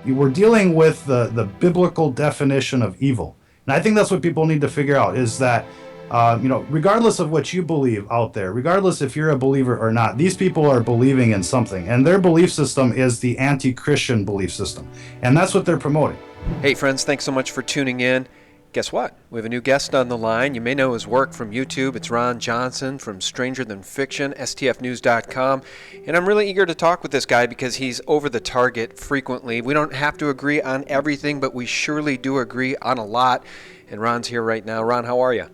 We're dealing with the biblical definition of evil. And I think that's what people need to figure out is that, regardless of what you believe out there, regardless if you're a believer or not, these people are believing in something. And their belief system is the anti-Christian belief system. And that's what they're promoting. Hey friends, thanks so much for tuning in. Guess what? We have a new guest on the line. You may know his work from YouTube. It's Ron Johnson from Stranger Than Fiction, stfnews.com. And I'm really eager to talk with this guy because he's over the target frequently. We don't have to agree on everything, but we surely do agree on a lot. And Ron's here right now. Ron, how are you?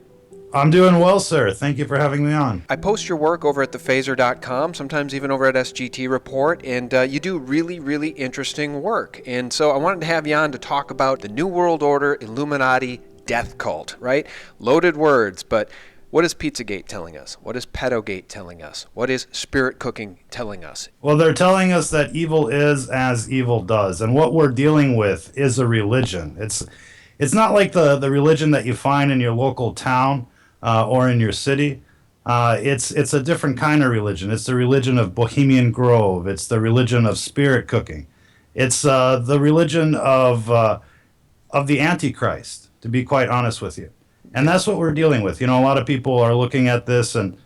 I'm doing well, sir. Thank you for having me on. I post your work over at thephaser.com, sometimes even over at SGT Report, and you do really, really interesting work. And so I wanted to have you on to talk about the New World Order, Illuminati, death cult, right? Loaded words, but what is Pizzagate telling us? What is Pedogate telling us? What is spirit cooking telling us? Well, they're telling us that evil is as evil does, and what we're dealing with is a religion. It's not like the religion that you find in your local town or in your city. It's a different kind of religion. It's the religion of Bohemian Grove. It's the religion of spirit cooking. It's the religion of the Antichrist, to be quite honest with you. And that's what we're dealing with. A lot of people are looking at this and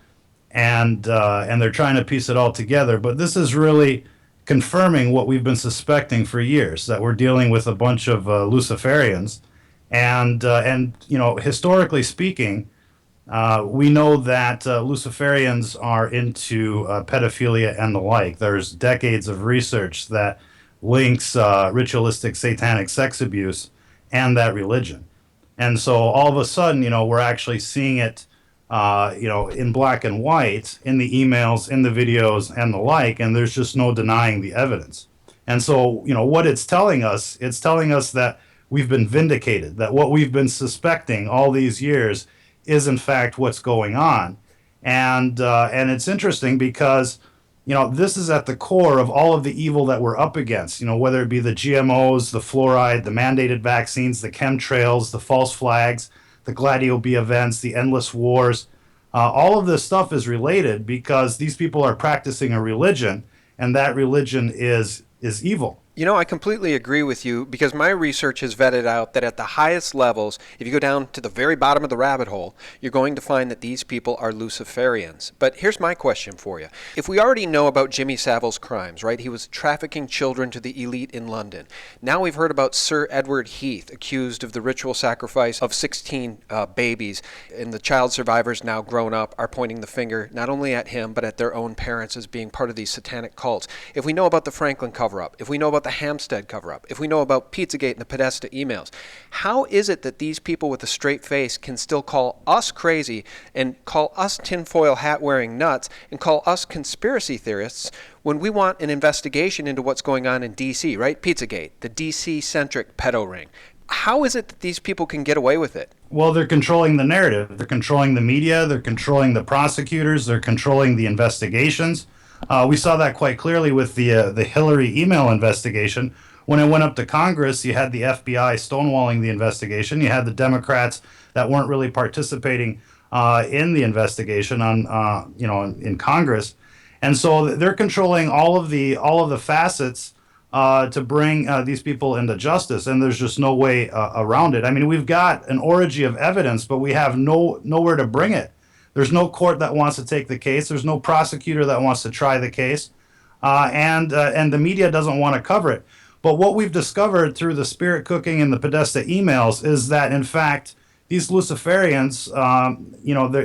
they're trying to piece it all together. But this is really confirming what we've been suspecting for years, that we're dealing with a bunch of Luciferians. And historically speaking, we know that Luciferians are into pedophilia and the like. There's decades of research that links ritualistic satanic sex abuse and that religion. And so all of a sudden, we're actually seeing it, in black and white, in the emails, in the videos, and the like, and there's just no denying the evidence. And so, what it's telling us that we've been vindicated, that what we've been suspecting all these years is in fact what's going on. And it's interesting because, this is at the core of all of the evil that we're up against, whether it be the GMOs, the fluoride, the mandated vaccines, the chemtrails, the false flags, the Gladio B events, the endless wars. All of this stuff is related because these people are practicing a religion, and that religion is evil. I completely agree with you because my research has vetted out that at the highest levels, if you go down to the very bottom of the rabbit hole, you're going to find that these people are Luciferians. But here's my question for you. If we already know about Jimmy Savile's crimes, right? He was trafficking children to the elite in London. Now we've heard about Sir Edward Heath, accused of the ritual sacrifice of 16 babies, and the child survivors, now grown up, are pointing the finger not only at him, but at their own parents as being part of these satanic cults. If we know about the Franklin cover-up, if we know about the Hampstead cover-up, if we know about Pizzagate and the Podesta emails, how is it that these people with a straight face can still call us crazy and call us tinfoil hat-wearing nuts and call us conspiracy theorists when we want an investigation into what's going on in D.C., right? Pizzagate, the D.C.-centric pedo ring. How is it that these people can get away with it? Well, they're controlling the narrative. They're controlling the media. They're controlling the prosecutors. They're controlling the investigations. We saw that quite clearly with the Hillary email investigation. When it went up to Congress, you had the FBI stonewalling the investigation. You had the Democrats that weren't really participating in the investigation in Congress, and so they're controlling all of the facets to bring these people into justice. And there's just no way around it. I mean, we've got an orgy of evidence, but we have nowhere to bring it. There's no court that wants to take the case. There's no prosecutor that wants to try the case, and the media doesn't want to cover it. But what we've discovered through the spirit cooking and the Podesta emails is that, in fact, these Luciferians,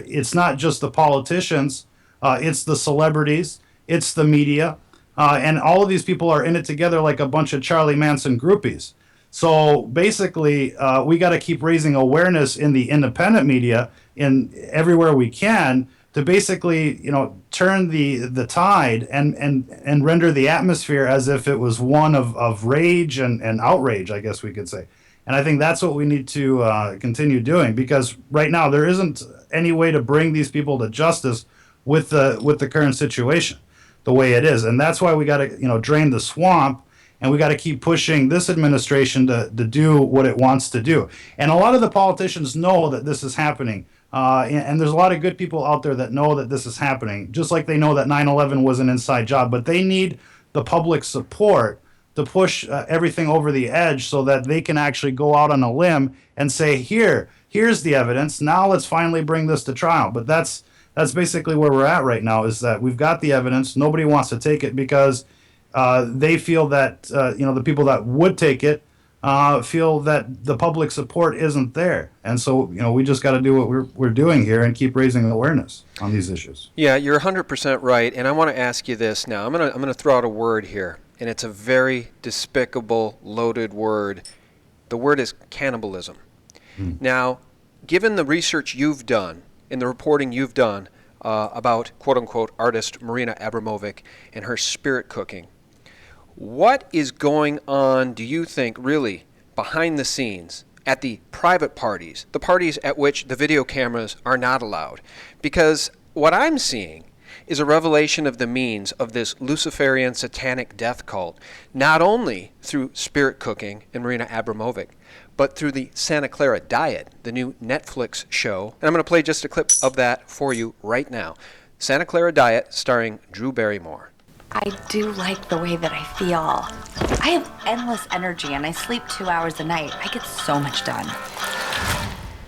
it's not just the politicians, it's the celebrities, it's the media, and all of these people are in it together like a bunch of Charlie Manson groupies. So basically, we got to keep raising awareness in the independent media in everywhere we can to basically, turn the tide and render the atmosphere as if it was one of rage and outrage, I guess we could say. And I think that's what we need to continue doing, because right now there isn't any way to bring these people to justice with the current situation the way it is. And that's why we got to, drain the swamp. And we got to keep pushing this administration to do what it wants to do. And a lot of the politicians know that this is happening. And there's a lot of good people out there that know that this is happening, just like they know that 9/11 was an inside job. But they need the public support to push everything over the edge so that they can actually go out on a limb and say, here's the evidence. Now let's finally bring this to trial. But that's basically where we're at right now, is that we've got the evidence. Nobody wants to take it because they feel that, the people that would take it feel that the public support isn't there. And so, we just got to do what we're doing here and keep raising awareness on these issues. Yeah, you're 100% right. And I want to ask you this now. I'm gonna throw out a word here, and it's a very despicable, loaded word. The word is cannibalism. Now, given the research you've done and the reporting you've done about quote-unquote artist Marina Abramovic and her spirit cooking, what is going on, do you think, really, behind the scenes at the private parties, the parties at which the video cameras are not allowed? Because what I'm seeing is a revelation of the means of this Luciferian satanic death cult, not only through spirit cooking and Marina Abramovic, but through the Santa Clara Diet, the new Netflix show. And I'm going to play just a clip of that for you right now. Santa Clara Diet, starring Drew Barrymore. I do like the way that I feel. I have endless energy and I sleep 2 hours a night. I get so much done.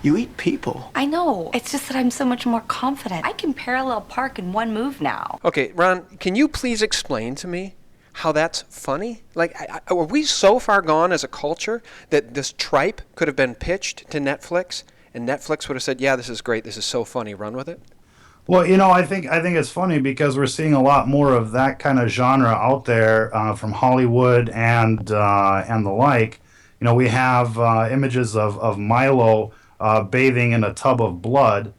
You eat people. I know. It's just that I'm so much more confident. I can parallel park in one move now. Okay, Ron, can you please explain to me how that's funny? Like, are we so far gone as a culture that this tripe could have been pitched to Netflix and Netflix would have said, yeah, this is great, this is so funny, run with it? Well, I think it's funny because we're seeing a lot more of that kind of genre out there from Hollywood and the like. We have images of Milo bathing in a tub of blood.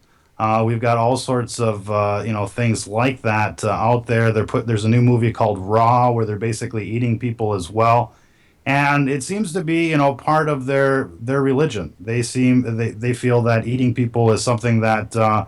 We've got all sorts of things like that out there. There's a new movie called Raw where they're basically eating people as well, and it seems to be part of their religion. They feel that eating people is something that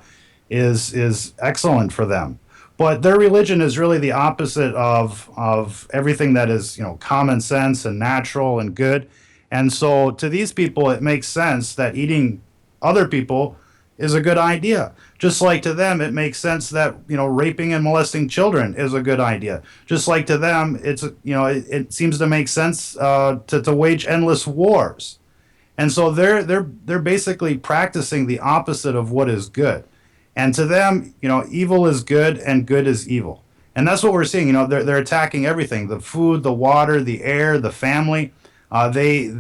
is excellent for them. But their religion is really the opposite of everything that is common sense and natural and good. And so to these people, it makes sense that eating other people is a good idea. Just like to them, it makes sense that raping and molesting children is a good idea. Just like to them, it seems to make sense to wage endless wars. And so they're basically practicing the opposite of what is good. And to them, evil is good and good is evil. And that's what we're seeing. They're attacking everything: the food, the water, the air, the family. They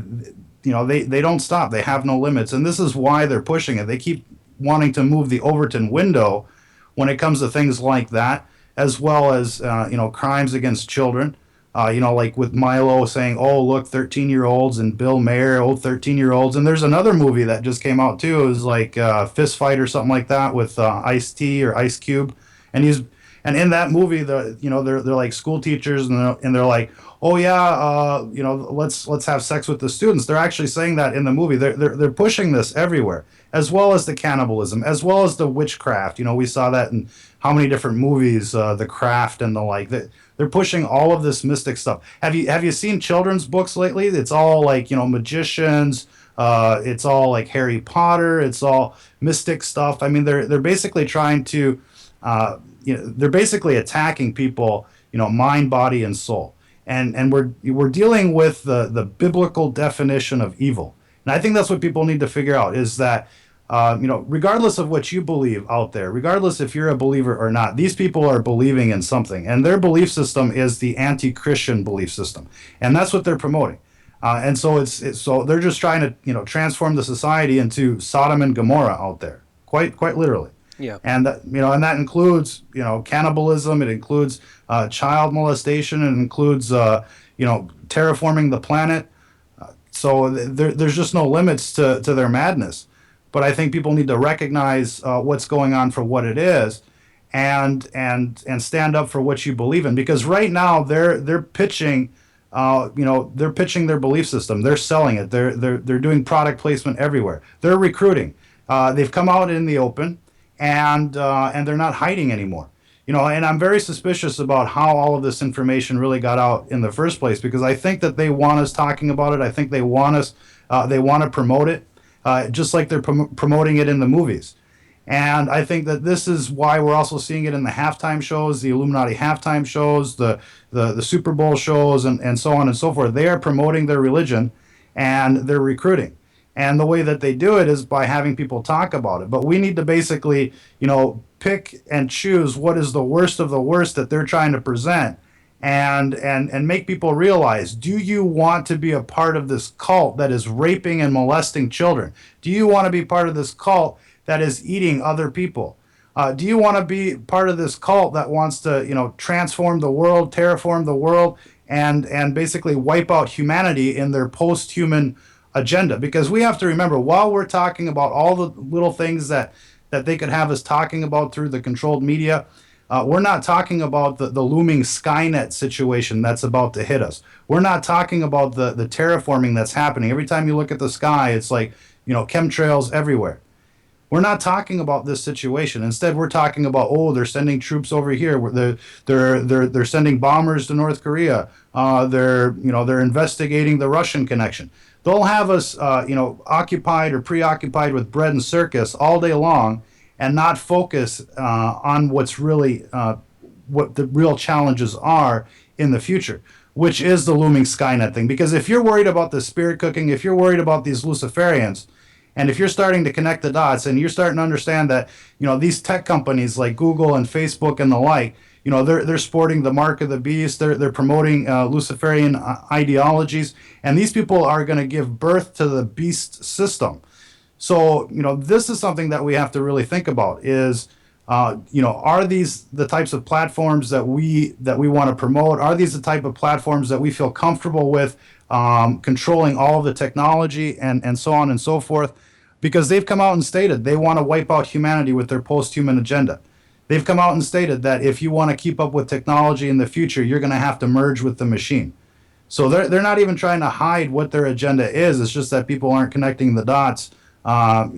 don't stop. They have no limits. And this is why they're pushing it. They keep wanting to move the Overton window when it comes to things like that, as well as crimes against children. Like with Milo saying, "Oh, look, 13-year-olds," and Bill Maher, "Oh, 13-year-olds." And there's another movie that just came out too. It was like Fist Fight or something like that with Ice-T or Ice Cube, and in that movie, they're like school teachers, and they're like, "Oh yeah, let's have sex with the students." They're actually saying that in the movie. They're pushing this everywhere, as well as the cannibalism, as well as the witchcraft. We saw that in how many different movies, The Craft and the like. They're pushing all of this mystic stuff. Have you seen children's books lately? It's all like magicians. It's all like Harry Potter. It's all mystic stuff. I mean, they're basically trying to, they're basically attacking people, mind, body, and soul. And we're dealing with the biblical definition of evil. And I think that's what people need to figure out, is that regardless of what you believe out there, regardless if you're a believer or not, these people are believing in something, and their belief system is the anti-Christian belief system, and that's what they're promoting. And so so they're just trying to transform the society into Sodom and Gomorrah out there, quite literally. Yeah. And that includes cannibalism. It includes child molestation. It includes terraforming the planet. So there's just no limits to their madness. But I think people need to recognize what's going on for what it is, and stand up for what you believe in. Because right now they're pitching, they're pitching their belief system. They're selling it. They're doing product placement everywhere. They're recruiting. They've come out in the open, and they're not hiding anymore. And I'm very suspicious about how all of this information really got out in the first place, because I think that they want us talking about it. I think they want us. They want to promote it. Just like they're promoting it in the movies. And I think that this is why we're also seeing it in the halftime shows, the Illuminati halftime shows, the Super Bowl shows, and so on and so forth. They are promoting their religion and they're recruiting. And the way that they do it is by having people talk about it. But we need to basically, pick and choose what is the worst of the worst that they're trying to present, and make people realize, do you want to be a part of this cult that is raping and molesting children? Do you want to be part of this cult that is eating other people? Do you want to be part of this cult that wants to, transform the world, terraform the world, and basically wipe out humanity in their post-human agenda? Because we have to remember, while we're talking about all the little things that they could have us talking about through the controlled media, we're not talking about the looming Skynet situation that's about to hit us. We're not talking about the terraforming that's happening. Every time you look at the sky, it's like, chemtrails everywhere. We're not talking about this situation. Instead, we're talking about, they're sending troops over here. They're sending bombers to North Korea. They're investigating the Russian connection. They'll have us, occupied or preoccupied with bread and circus all day long, and not focus on what's really what the real challenges are in the future, which is the looming Skynet thing. Because if you're worried about the spirit cooking, if you're worried about these Luciferians, and if you're starting to connect the dots and you're starting to understand that, these tech companies like Google and Facebook and the like, they're sporting the mark of the beast. They're promoting Luciferian ideologies, and these people are going to give birth to the beast system. So, this is something that we have to really think about is, are these the types of platforms that we want to promote? Are these the type of platforms that we feel comfortable with controlling all of the technology and so on and so forth? Because they've come out and stated they want to wipe out humanity with their post-human agenda. They've come out and stated that if you want to keep up with technology in the future, you're going to have to merge with the machine. So they're not even trying to hide what their agenda is. It's just that people aren't connecting the dots. Well,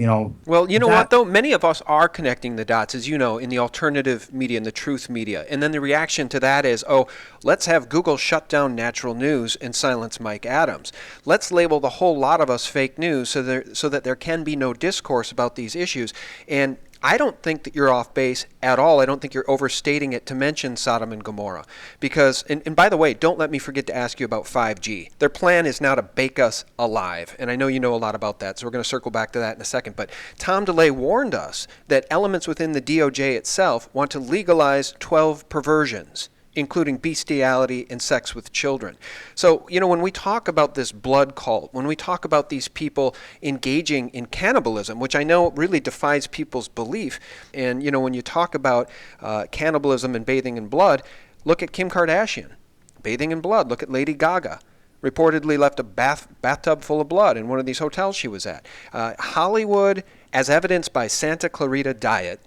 what, though? Many of us are connecting the dots, as you know, in the alternative media and the truth media. And then the reaction to that is, let's have Google shut down natural news and silence Mike Adams. Let's label the whole lot of us fake news so that there can be no discourse about these issues. And I don't think that you're off base at all. I don't think you're overstating it to mention Sodom and Gomorrah. Because, and by the way, don't let me forget to ask you about 5G. Their plan is now to bake us alive. And I know you know a lot about that, so we're going to circle back to that in a second. But Tom DeLay warned us that elements within the DOJ itself want to legalize 12 perversions, including bestiality and sex with children. So, when we talk about this blood cult, when we talk about these people engaging in cannibalism, which I know really defies people's belief, and, when you talk about cannibalism and bathing in blood, look at Kim Kardashian, bathing in blood. Look at Lady Gaga. Reportedly left a bathtub full of blood in one of these hotels she was at. Hollywood, as evidenced by Santa Clarita Diet,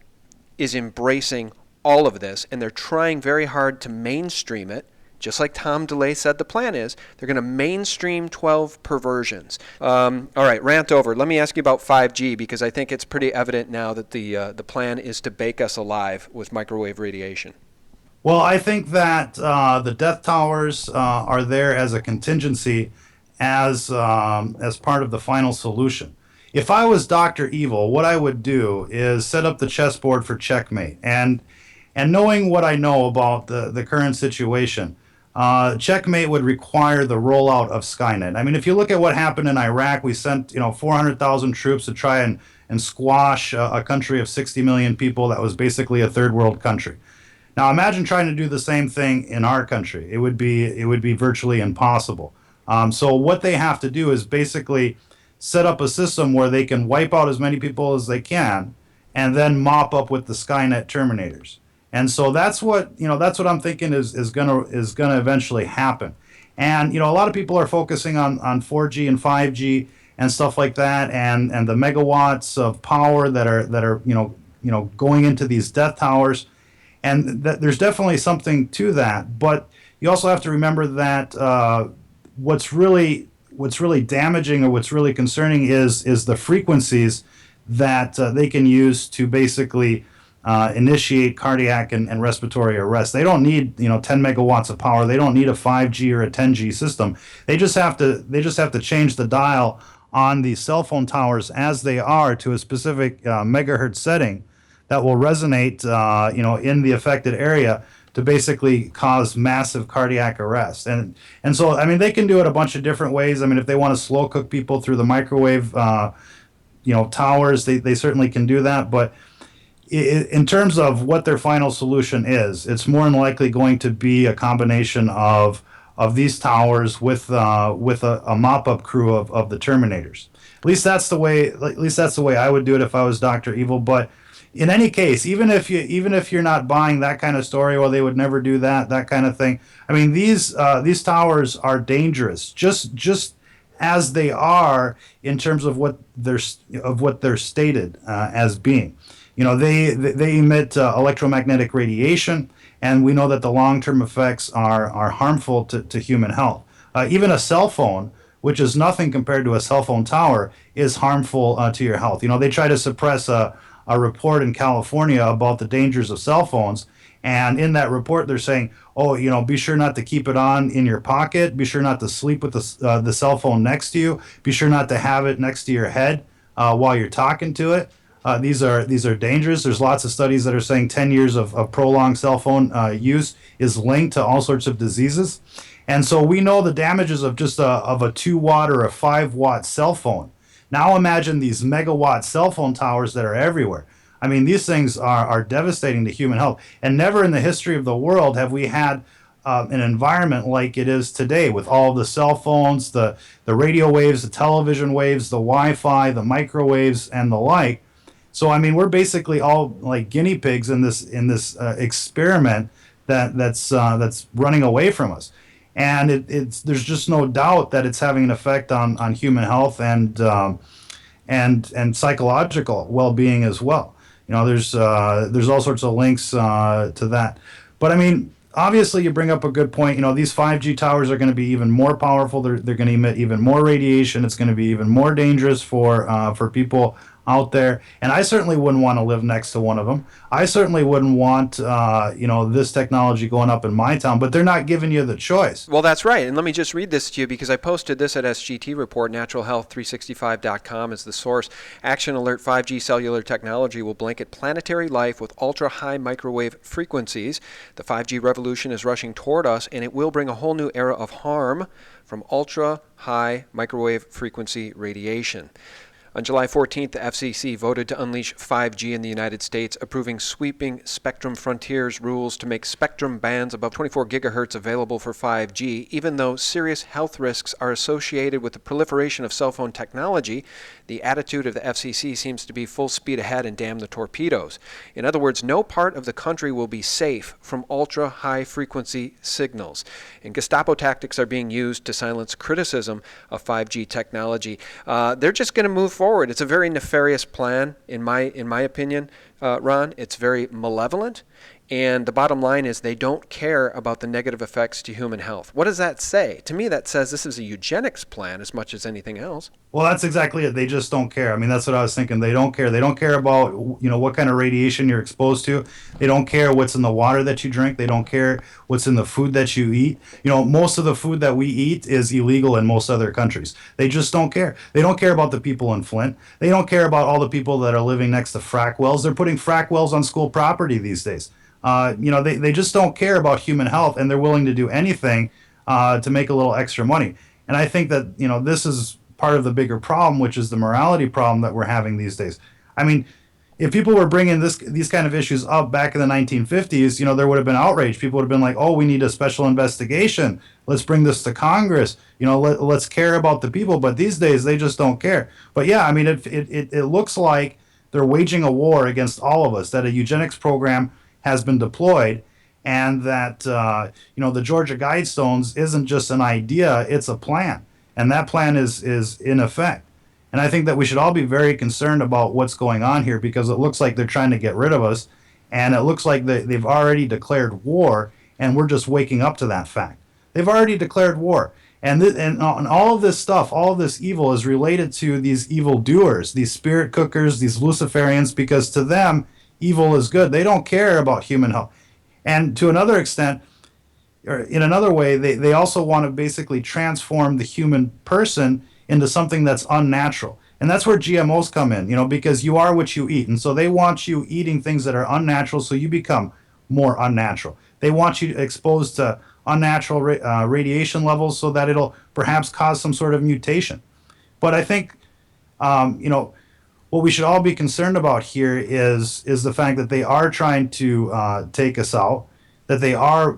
is embracing all of this, and they're trying very hard to mainstream it, just like Tom DeLay said the plan is. They're going to mainstream 12 perversions. All right, rant over. Let me ask you about 5G, because I think it's pretty evident now that the plan is to bake us alive with microwave radiation. Well, I think that the death towers are there as a contingency, as part of the final solution. If I was Dr. Evil, what I would do is set up the chessboard for checkmate. And knowing what I know about the current situation, checkmate would require the rollout of Skynet. I mean, if you look at what happened in Iraq, we sent 400,000 troops to try and squash a country of 60 million people that was basically a third world country. Now imagine trying to do the same thing in our country. It would be virtually impossible. So what they have to do is basically set up a system where they can wipe out as many people as they can, and then mop up with the Skynet terminators. And so that's what I'm thinking is gonna eventually happen. And a lot of people are focusing on 4G and 5G and stuff like that, and the megawatts of power that are going into these death towers. And there's definitely something to that, but you also have to remember that what's really damaging or what's really concerning is the frequencies that they can use to basically initiate cardiac and respiratory arrest. They don't need 10 megawatts of power. They don't need a 5G or a 10G system. They just have to change the dial on the cell phone towers as they are to a specific megahertz setting, that will resonate, in the affected area to basically cause massive cardiac arrest. And so, I mean, they can do it a bunch of different ways. I mean, if they want to slow cook people through the microwave, towers, they certainly can do that. But in terms of what their final solution is, it's more than likely going to be a combination of these towers with a mop-up crew of the Terminators. At least that's the way I would do it if I was Dr. Evil. But in any case, even if you're not buying that kind of story, well, they would never do that kind of thing. I mean, these towers are dangerous, just as they are in terms of what they're stated as being. They emit electromagnetic radiation, and we know that the long-term effects are harmful to human health. Even a cell phone, which is nothing compared to a cell phone tower, is harmful to your health. They try to suppress a report in California about the dangers of cell phones, and in that report they're saying, be sure not to keep it on in your pocket, be sure not to sleep with the cell phone next to you, be sure not to have it next to your head while you're talking to it. These are dangerous. There's lots of studies that are saying 10 years of prolonged cell phone use is linked to all sorts of diseases. And so we know the damages of just of a 2-watt or a 5-watt cell phone. Now imagine these megawatt cell phone towers that are everywhere. I mean, these things are devastating to human health. And never in the history of the world have we had an environment like it is today, with all the cell phones, the radio waves, the television waves, the Wi-Fi, the microwaves, and the like. So I mean, we're basically all like guinea pigs in this experiment that's running away from us, and there's just no doubt that it's having an effect on human health and psychological well-being as well. There's all sorts of links to that, but I mean, obviously you bring up a good point. These 5G towers are going to be even more powerful. They're going to emit even more radiation. It's going to be even more dangerous for people out there, and I certainly wouldn't want to live next to one of them. I certainly wouldn't want this technology going up in my town, but they're not giving you the choice. Well, that's right. And let me just read this to you, because I posted this at SGT Report. Naturalhealth365.com is the source. Action alert: 5G cellular technology will blanket planetary life with ultra-high microwave frequencies. The 5G revolution is rushing toward us, and it will bring a whole new era of harm from ultra-high microwave frequency radiation. On July 14th, the FCC voted to unleash 5G in the United States, approving sweeping spectrum frontiers rules to make spectrum bands above 24 gigahertz available for 5G. Even though serious health risks are associated with the proliferation of cell phone technology, the attitude of the FCC seems to be full speed ahead and damn the torpedoes. In other words, no part of the country will be safe from ultra-high frequency signals. And Gestapo tactics are being used to silence criticism of 5G technology. They're just going to move forward. It's a very nefarious plan, in my opinion, Ron. It's very malevolent, and the bottom line is they don't care about the negative effects to human health. What does that say? To me, that says this is a eugenics plan as much as anything else. Well, that's exactly it. They just don't care. I mean, that's what I was thinking. They don't care. They don't care about, what kind of radiation you're exposed to. They don't care what's in the water that you drink. They don't care what's in the food that you eat. Most of the food that we eat is illegal in most other countries. They just don't care. They don't care about the people in Flint. They don't care about all the people that are living next to frack wells. They're putting frack wells on school property these days. They just don't care about human health, and they're willing to do anything to make a little extra money. And I think that, this is part of the bigger problem, which is the morality problem that we're having these days. I mean, if people were bringing these kind of issues up back in the 1950s, there would have been outrage. People would have been like, oh, we need a special investigation. Let's bring this to Congress. Let's care about the people. But these days, they just don't care. But yeah, I mean, it looks like they're waging a war against all of us, that a eugenics program has been deployed, and that, the Georgia Guidestones isn't just an idea, it's a plan. And that plan is in effect. And I think that we should all be very concerned about what's going on here, because it looks like they're trying to get rid of us, and it looks like they've already declared war, and we're just waking up to that fact. They've already declared war. And all of this stuff, all of this evil is related to these evil doers, these spirit cookers, these Luciferians, because to them, evil is good. They don't care about human health. And to another extent, or in another way, they also want to basically transform the human person into something that's unnatural. And that's where GMOs come in, because you are what you eat. And so they want you eating things that are unnatural so you become more unnatural. They want you exposed to unnatural radiation levels so that it'll perhaps cause some sort of mutation. But I think, what we should all be concerned about here is the fact that they are trying to take us out, that they are,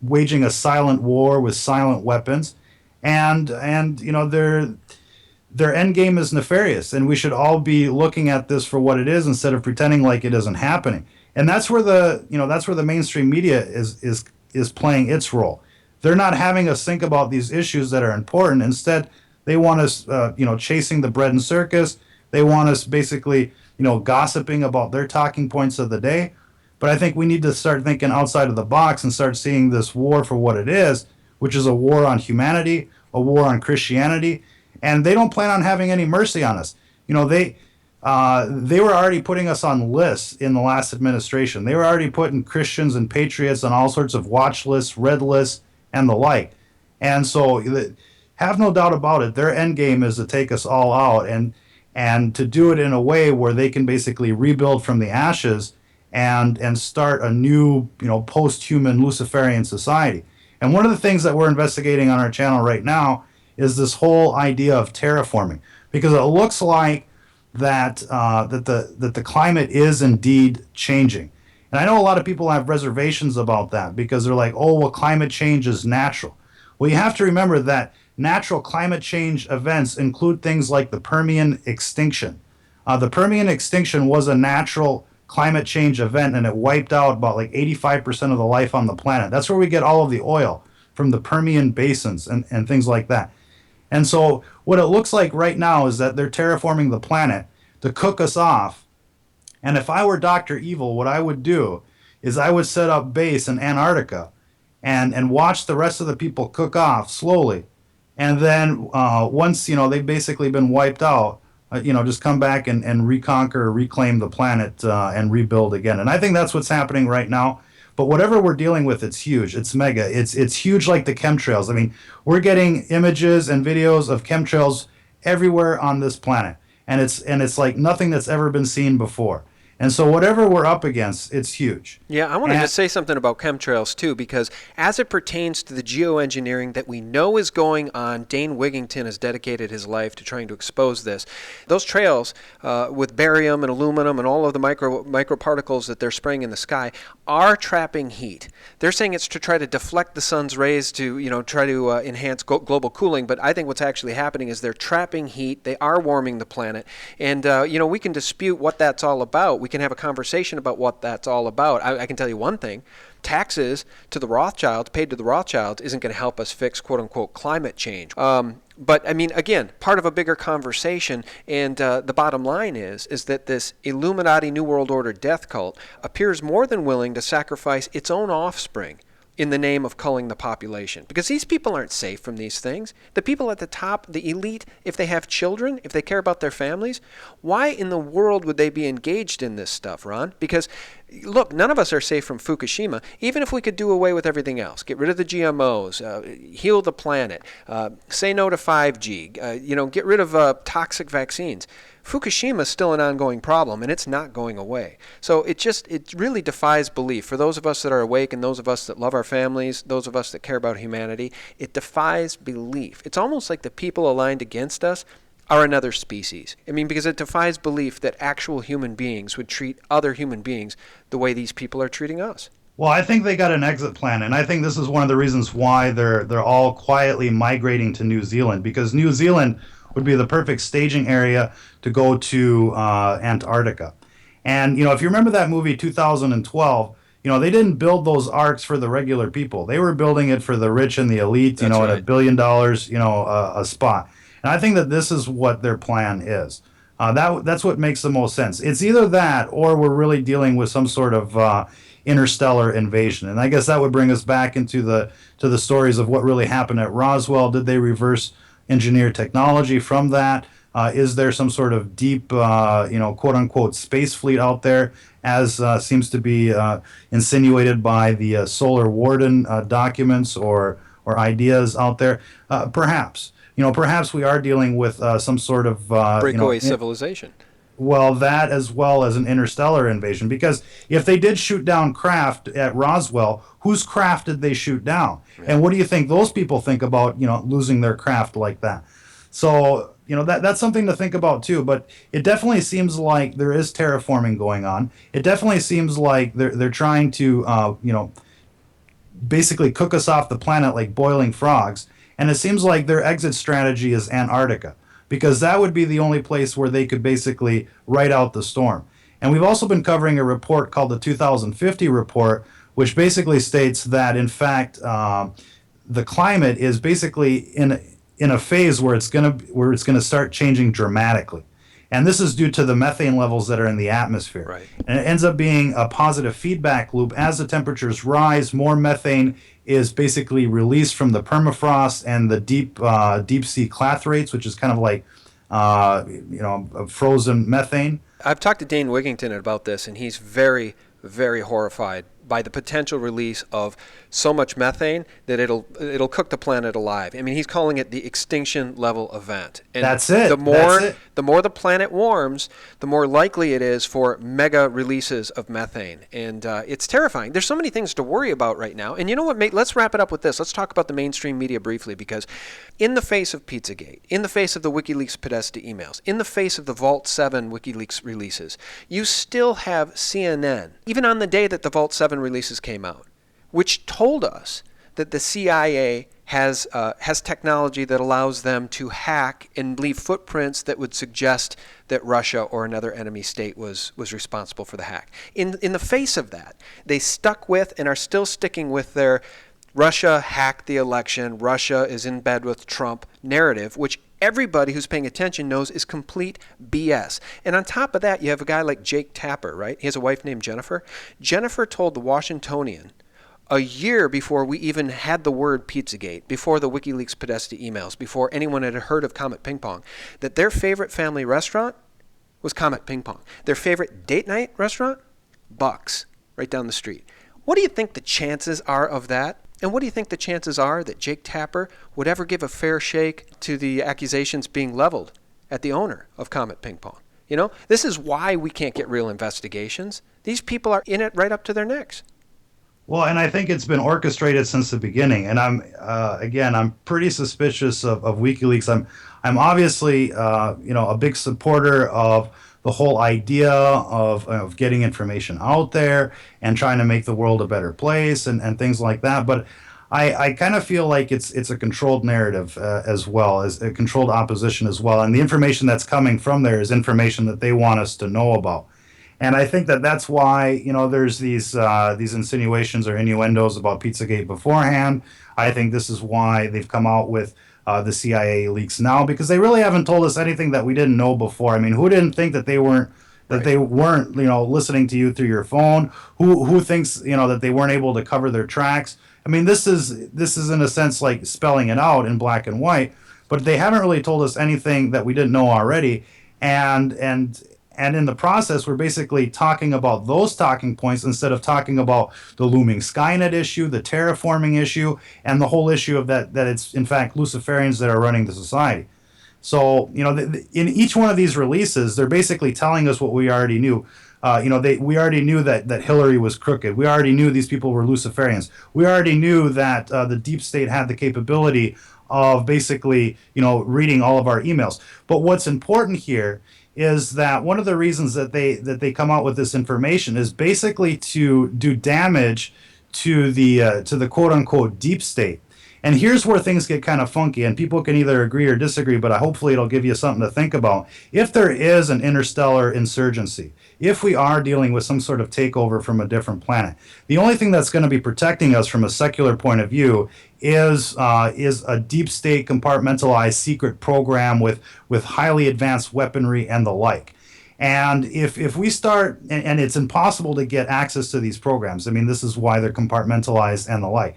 waging a silent war with silent weapons, and their end game is nefarious, and we should all be looking at this for what it is instead of pretending like it isn't happening. And that's where the mainstream media is playing its role. They're not having us think about these issues that are important. Instead, they want us, chasing the bread and circus. They want us basically, gossiping about their talking points of the day. But I think we need to start thinking outside of the box and start seeing this war for what it is, which is a war on humanity, a war on Christianity. And they don't plan on having any mercy on us. They were already putting us on lists in the last administration. They were already putting Christians and patriots on all sorts of watch lists, red lists, and the like. And so have no doubt about it, their end game is to take us all out and to do it in a way where they can basically rebuild from the ashes and start a new, post-human Luciferian society. And one of the things that we're investigating on our channel right now is this whole idea of terraforming, because it looks like that the climate is indeed changing. And I know a lot of people have reservations about that because they're like, oh, well, climate change is natural. Well, you have to remember that natural climate change events include things like the Permian extinction. The Permian extinction was a natural climate change event, and it wiped out about like 85% of the life on the planet. That's where we get all of the oil, from the Permian basins and things like that. And so what it looks like right now is that they're terraforming the planet to cook us off. And if I were Dr. Evil, what I would do is I would set up base in Antarctica and watch the rest of the people cook off slowly. And then once, they've basically been wiped out, just come back and reconquer, reclaim the planet and rebuild again. And I think that's what's happening right now. But whatever we're dealing with, it's huge. It's mega. It's huge, like the chemtrails. I mean, we're getting images and videos of chemtrails everywhere on this planet, and it's like nothing that's ever been seen before. And so whatever we're up against, it's huge. Yeah, I wanted to say something about chemtrails, too, because as it pertains to the geoengineering that we know is going on, Dane Wigington has dedicated his life to trying to expose this. Those trails with barium and aluminum and all of the microparticles that they're spraying in the sky are trapping heat. They're saying it's to try to deflect the sun's rays to, try to enhance global cooling, but I think what's actually happening is they're trapping heat. They are warming the planet. And, we can dispute what that's all about. We can have a conversation about what that's all about. I can tell you one thing. Taxes to the Rothschilds, paid to the Rothschilds, isn't going to help us fix, quote-unquote, climate change. But, I mean, again, part of a bigger conversation, and the bottom line is that this Illuminati New World Order death cult appears more than willing to sacrifice its own offspring in the name of culling the population. Because these people aren't safe from these things. The people at the top, the elite, if they have children, if they care about their families, why in the world would they be engaged in this stuff, Ron? Because, look, none of us are safe from Fukushima, even if we could do away with everything else. Get rid of the GMOs, heal the planet, say no to 5G, get rid of toxic vaccines. Fukushima is still an ongoing problem, and it's not going away. So it really defies belief. For those of us that are awake and those of us that love our families, those of us that care about humanity, it defies belief. It's almost like the people aligned against us are another species. I mean, because it defies belief that actual human beings would treat other human beings the way these people are treating us. Well, I think they got an exit plan, and I think this is one of the reasons why they're all quietly migrating to New Zealand, because New Zealand would be the perfect staging area to go to Antarctica. And, if you remember that movie 2012, they didn't build those arcs for the regular people. They were building it for the rich and the elite, That's right. at $1 billion, a spot. And I think that this is what their plan is. That's what makes the most sense. It's either that or we're really dealing with some sort of interstellar invasion. And I guess that would bring us back into the stories of what really happened at Roswell. Did they reverse engineer technology from that? Is there some sort of deep, quote unquote, space fleet out there, as seems to be insinuated by the Solar Warden documents or ideas out there? Perhaps. perhaps we are dealing with some sort of Breakaway civilization. well, that as well as an interstellar invasion. Because if they did shoot down craft at Roswell, whose craft did they shoot down? Yeah. And what do you think those people think about, losing their craft like that? So, that's something to think about too. But it definitely seems like there is terraforming going on. It definitely seems like they're trying to, basically cook us off the planet like boiling frogs. And it seems like their exit strategy is Antarctica, because that would be the only place where they could basically ride out the storm. And we've also been covering a report called the 2050 report, which basically states that, in fact, the climate is basically in a phase where it's gonna start changing dramatically. And this is due to the methane levels that are in the atmosphere. Right. And it ends up being a positive feedback loop. As the temperatures rise, more methane is basically released from the permafrost and the deep sea clathrates, which is kind of like frozen methane. I've talked to Dane Wigington about this, and he's very, very horrified by the potential release of so much methane that it'll cook the planet alive. I mean, he's calling it the extinction level event. And that's it. The more the planet warms, the more likely it is for mega releases of methane. And it's terrifying. There's so many things to worry about right now. And you know what, mate? Let's wrap it up with this. Let's talk about the mainstream media briefly, because in the face of Pizzagate, in the face of the WikiLeaks Podesta emails, in the face of the Vault 7 WikiLeaks releases, you still have CNN, even on the day that the Vault 7 releases came out, which told us that the CIA has technology that allows them to hack and leave footprints that would suggest that Russia or another enemy state was responsible for the hack. In the face of that, they stuck with and are still sticking with their Russia hacked the election, Russia is in bed with Trump narrative, which everybody who's paying attention knows is complete BS. And on top of that, you have a guy like Jake Tapper, right? He has a wife named Jennifer. Jennifer told the Washingtonian a year before we even had the word Pizzagate, before the WikiLeaks Podesta emails, before anyone had heard of Comet Ping Pong, that their favorite family restaurant was Comet Ping Pong. Their favorite date night restaurant? Bucks, right down the street. What do you think the chances are of that? And what do you think the chances are that Jake Tapper would ever give a fair shake to the accusations being leveled at the owner of Comet Ping Pong? This is why we can't get real investigations. These people are in it right up to their necks. Well, and I think it's been orchestrated since the beginning. And I'm pretty suspicious of WikiLeaks. I'm obviously, a big supporter of the whole idea of getting information out there and trying to make the world a better place and things like that. But I kind of feel like it's a controlled narrative as well, as a controlled opposition as well. And the information that's coming from there is information that they want us to know about. And I think that's why, there's these insinuations or innuendos about Pizzagate beforehand. I think this is why they've come out with the CIA leaks now, because they really haven't told us anything that we didn't know before. I mean, who didn't think that they weren't listening to you through your phone? Who thinks that they weren't able to cover their tracks? I mean, this is in a sense like spelling it out in black and white, but they haven't really told us anything that we didn't know already. And in the process, we're basically talking about those talking points instead of talking about the looming Skynet issue, the terraforming issue, and the whole issue of that it's, in fact, Luciferians that are running the society. So, in each one of these releases, they're basically telling us what we already knew. We already knew that Hillary was crooked. We already knew these people were Luciferians. We already knew that the deep state had the capability of basically, reading all of our emails. But what's important here is that one of the reasons that they come out with this information is basically to do damage to the quote unquote deep state. And here's where things get kind of funky, and people can either agree or disagree, but hopefully it'll give you something to think about. If there is an interstellar insurgency, if we are dealing with some sort of takeover from a different planet, the only thing that's going to be protecting us from a secular point of view is a deep state compartmentalized secret program with highly advanced weaponry and the like. And if we start, and it's impossible to get access to these programs, I mean, this is why they're compartmentalized and the like.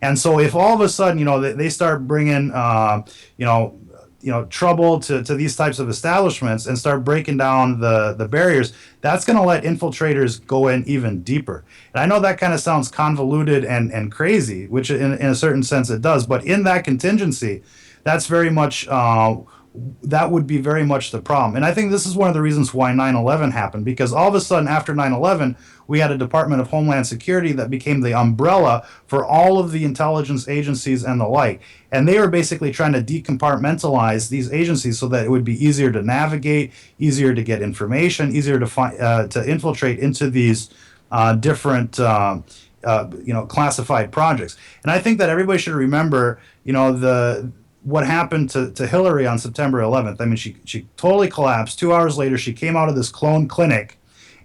And so if all of a sudden, they start bringing, trouble to these types of establishments and start breaking down the barriers, that's going to let infiltrators go in even deeper. And I know that kind of sounds convoluted and crazy, which in a certain sense it does. But in that contingency, that's very much that would be very much the problem. And I think this is one of the reasons why 9/11 happened, because all of a sudden after 9/11, we had a Department of Homeland Security that became the umbrella for all of the intelligence agencies and the like. And they were basically trying to decompartmentalize these agencies so that it would be easier to navigate, easier to get information, easier to to infiltrate into these different classified projects. And I think that everybody should remember, what happened to Hillary on September 11th. I mean, she totally collapsed. 2 hours later, she came out of this clone clinic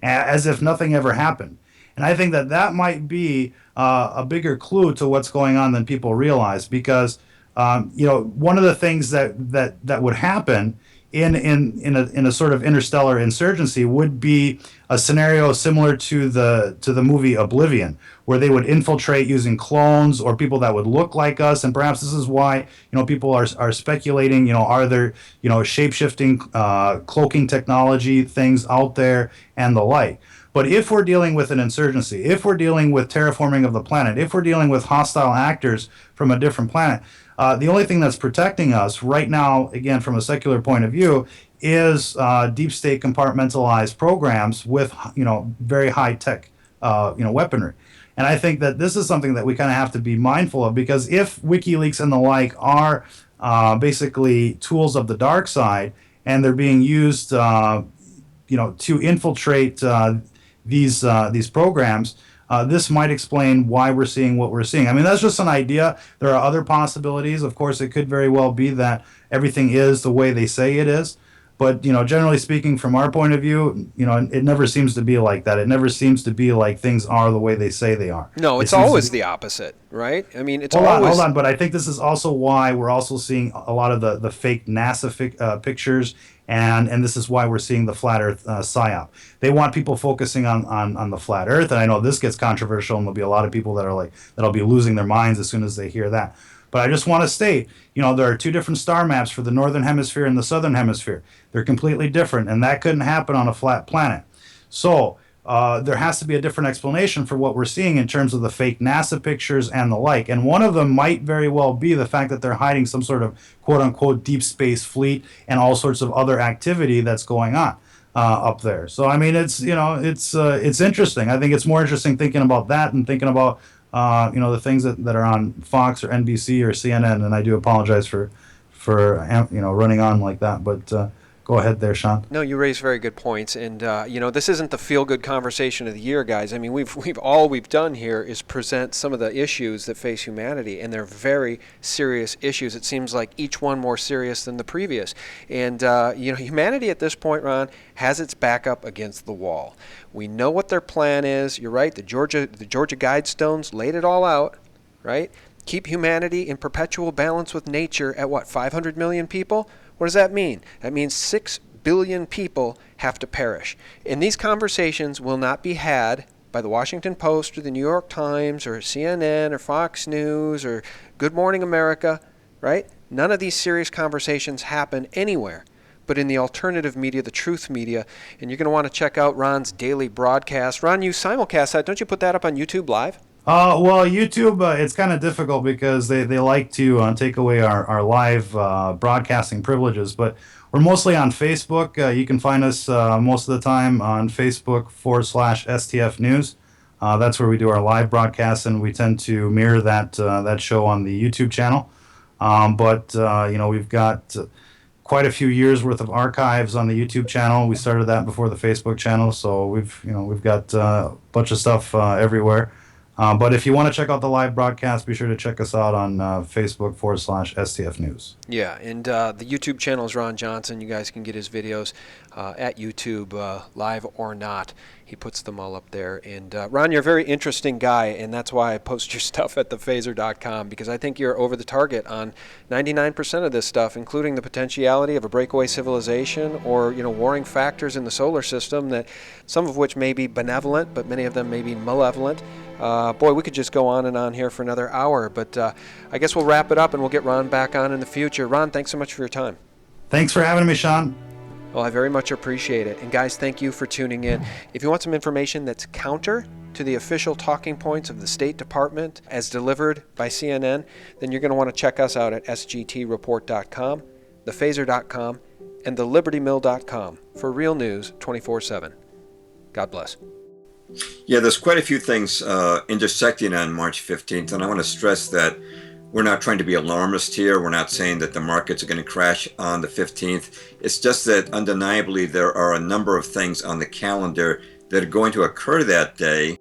as if nothing ever happened. And I think that might be a bigger clue to what's going on than people realize, because one of the things that would happen in a sort of interstellar insurgency would be a scenario similar to the movie Oblivion, where they would infiltrate using clones or people that would look like us. And perhaps this is why people are speculating, are there shape-shifting cloaking technology things out there and the like. But if we're dealing with an insurgency, if we're dealing with terraforming of the planet, if we're dealing with hostile actors from a different planet, the only thing that's protecting us right now, again, from a secular point of view, is deep state compartmentalized programs with very high tech weaponry. And I think that this is something that we kind of have to be mindful of, because if WikiLeaks and the like are basically tools of the dark side, and they're being used to infiltrate these programs, this might explain why we're seeing what we're seeing. I mean, that's just an idea. There are other possibilities. Of course, it could very well be that everything is the way they say it is. But, generally speaking, from our point of view, it never seems to be like that. It never seems to be like things are the way they say they are. No, it's always the opposite, right? I mean, it's hold always... on. But I think this is also why we're also seeing a lot of the fake NASA pictures, and this is why we're seeing the flat Earth psyop. They want people focusing on the flat Earth, and I know this gets controversial, and there'll be a lot of people that'll be losing their minds as soon as they hear that. But I just want to state, there are two different star maps for the northern hemisphere and the southern hemisphere. They're completely different, and that couldn't happen on a flat planet. So there has to be a different explanation for what we're seeing in terms of the fake NASA pictures and the like. And one of them might very well be the fact that they're hiding some sort of quote-unquote deep space fleet and all sorts of other activity that's going on up there. So, I mean, it's interesting. I think it's more interesting thinking about that and thinking about the things that are on Fox or NBC or CNN, and I do apologize for running on like that, but go ahead there, Sean. No, you raise very good points, and this isn't the feel-good conversation of the year, guys. I mean, we've done here is present some of the issues that face humanity, and they're very serious issues. It seems like each one more serious than the previous, and humanity at this point, Ron, has its back up against the wall. We know what their plan is. You're right. The Georgia Guidestones laid it all out, right? Keep humanity in perpetual balance with nature at what, 500 million people? What does that mean? That means 6 billion people have to perish. And these conversations will not be had by the Washington Post or the New York Times or CNN or Fox News or Good Morning America, right? None of these serious conversations happen anywhere but in the alternative media, the truth media. And you're going to want to check out Ron's daily broadcast. Ron, you simulcast that. Don't you put that up on YouTube Live? Well, YouTube, it's kind of difficult because they like to take away our live broadcasting privileges, but we're mostly on Facebook. You can find us most of the time on Facebook/STF News. That's where we do our live broadcasts, and we tend to mirror that show on the YouTube channel. But we've got quite a few years worth of archives on the YouTube channel. We started that before the Facebook channel, so we've got a bunch of stuff everywhere. But if you want to check out the live broadcast, be sure to check us out on Facebook/STF News. Yeah, and the YouTube channel is Ron Johnson. You guys can get his videos at YouTube, live or not. He puts them all up there. And Ron, you're a very interesting guy, and that's why I post your stuff at thephaser.com, because I think you're over the target on 99% of this stuff, including the potentiality of a breakaway civilization or warring factors in the solar system, that some of which may be benevolent, but many of them may be malevolent. Boy, we could just go on and on here for another hour, but I guess we'll wrap it up and we'll get Ron back on in the future. Ron, thanks so much for your time. Thanks for having me, Sean. Well, I very much appreciate it. And guys, thank you for tuning in. If you want some information that's counter to the official talking points of the State Department as delivered by CNN, then you're going to want to check us out at sgtreport.com, thephaser.com, and thelibertymill.com for real news 24/7. God bless. Yeah, there's quite a few things intersecting on March 15th, and I want to stress that we're not trying to be alarmist here. We're not saying that the markets are going to crash on the 15th. It's just that undeniably there are a number of things on the calendar that are going to occur that day